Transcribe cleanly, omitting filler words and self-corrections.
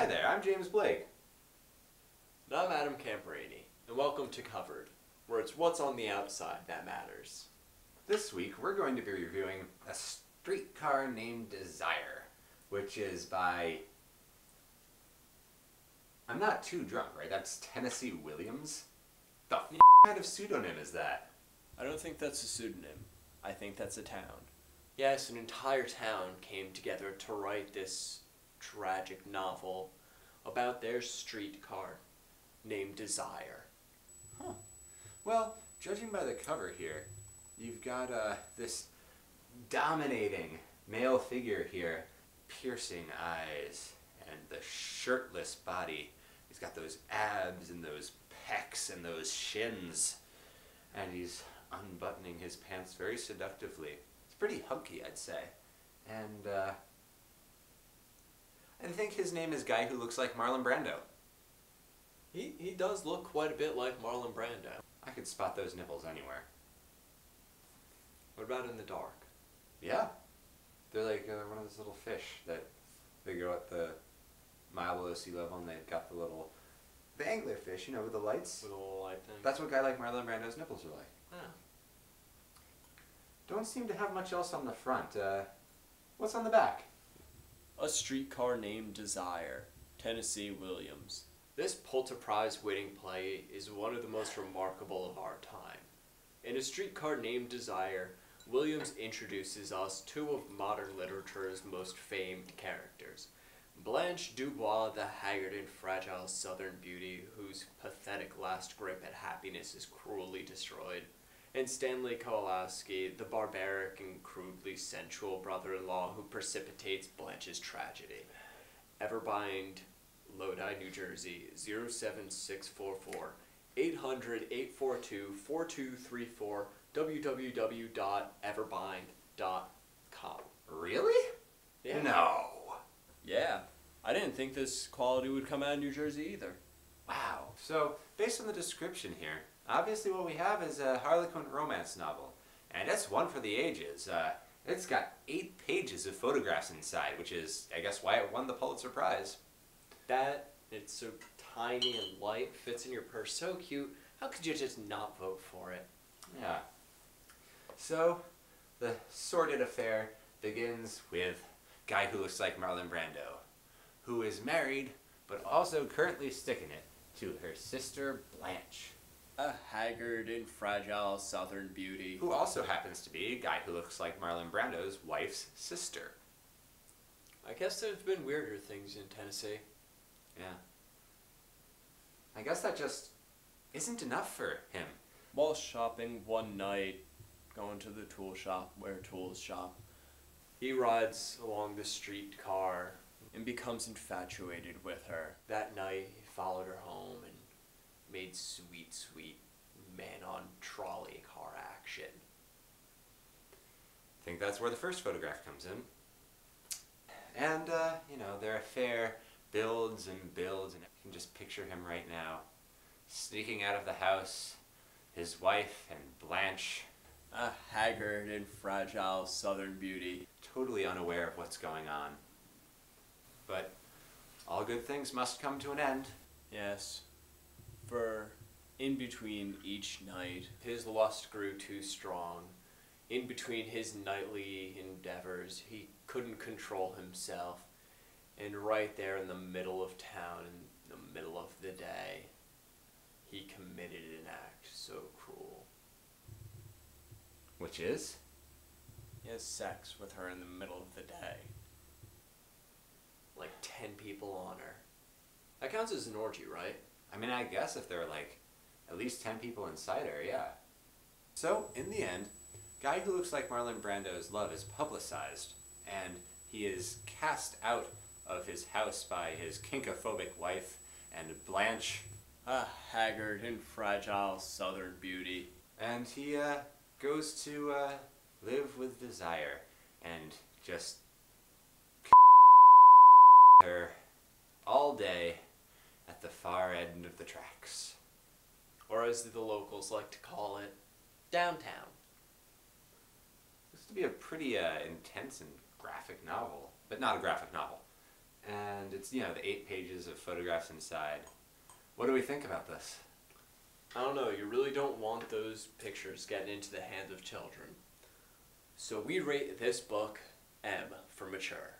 Hi there, I'm James Blake. And I'm Adam Camperini, and welcome to Covered, where it's what's on the outside that matters. This week we're going to be reviewing A Streetcar Named Desire, which is by... I'm not too drunk, right? That's Tennessee Williams? The kind of pseudonym is that? I don't think that's a pseudonym. I think that's a town. Yes, an entire town came together to write this tragic novel about their streetcar named Desire. Huh. Well, judging by the cover here, you've got this dominating male figure here, piercing eyes, and the shirtless body. He's got those abs and those pecs and those shins, and he's unbuttoning his pants very seductively. It's pretty hunky, I'd say. And I think his name is Guy Who Looks Like Marlon Brando. He does look quite a bit like Marlon Brando. I could spot those nipples anywhere. What about in the dark? Yeah. They're like one of those little fish that they go at the mile below sea level, and they've got the anglerfish, you know, with the lights. With a little light thing? That's what a guy like Marlon Brando's nipples are like. Oh. Don't seem to have much else on the front. What's on the back? A Streetcar Named Desire, Tennessee Williams. This Pulitzer Prize-winning play is one of the most remarkable of our time. In A Streetcar Named Desire, Williams introduces us two of modern literature's most famed characters. Blanche Dubois, the haggard and fragile Southern beauty whose pathetic last grip at happiness is cruelly destroyed, and Stanley Kowalski, the barbaric and crudely sensual brother-in-law who precipitates Blanche's tragedy. Everbind, Lodi, New Jersey, 07644 800-842-4234, www.everbind.com. Really? Yeah. No. Yeah. I didn't think this quality would come out of New Jersey either. Wow. So, based on the description here, obviously what we have is a Harlequin romance novel. And it's one for the ages. It's got 8 pages of photographs inside, which is, I guess, why it won the Pulitzer Prize. That, it's so tiny and light, fits in your purse, so cute. How could you just not vote for it? Yeah. So, the sordid affair begins with Guy Who Looks Like Marlon Brando, who is married, but also currently sticking it to her sister Blanche. A haggard and fragile Southern beauty. Who also happens to be a guy who looks like Marlon Brando's wife's sister. I guess there's been weirder things in Tennessee. Yeah. I guess that just isn't enough for him. While shopping one night, going to the tool shop where tools shop, he rides along the streetcar and becomes infatuated with her. That night, he followed her home and made sweet, sweet man-on-trolley car action. I think that's where the first photograph comes in. And, you know, their affair builds and builds, and I can just picture him right now, sneaking out of the house, his wife and Blanche. A haggard and fragile Southern beauty. Totally unaware of what's going on. But all good things must come to an end. Yes. For in between each night, his lust grew too strong. In between his nightly endeavors, he couldn't control himself. And right there in the middle of town, in the middle of the day, he committed an act so cruel. Which is? He has sex with her in the middle of the day. Like 10 people on her. That counts as an orgy, right? I mean, I guess if there are like at least 10 people inside her, yeah. So, in the end, Guy Who Looks Like Marlon Brando's love is publicized, and he is cast out of his house by his kinkophobic wife and Blanche. A haggard and fragile Southern beauty. And he goes to live with Desire and just her all day at the far end of the tracks. Or as the locals like to call it, downtown. to be a pretty intense and graphic novel, but not a graphic novel. And it's, you know, the 8 pages of photographs inside. What do we think about this? I don't know, you really don't want those pictures getting into the hands of children. So we rate this book M for mature.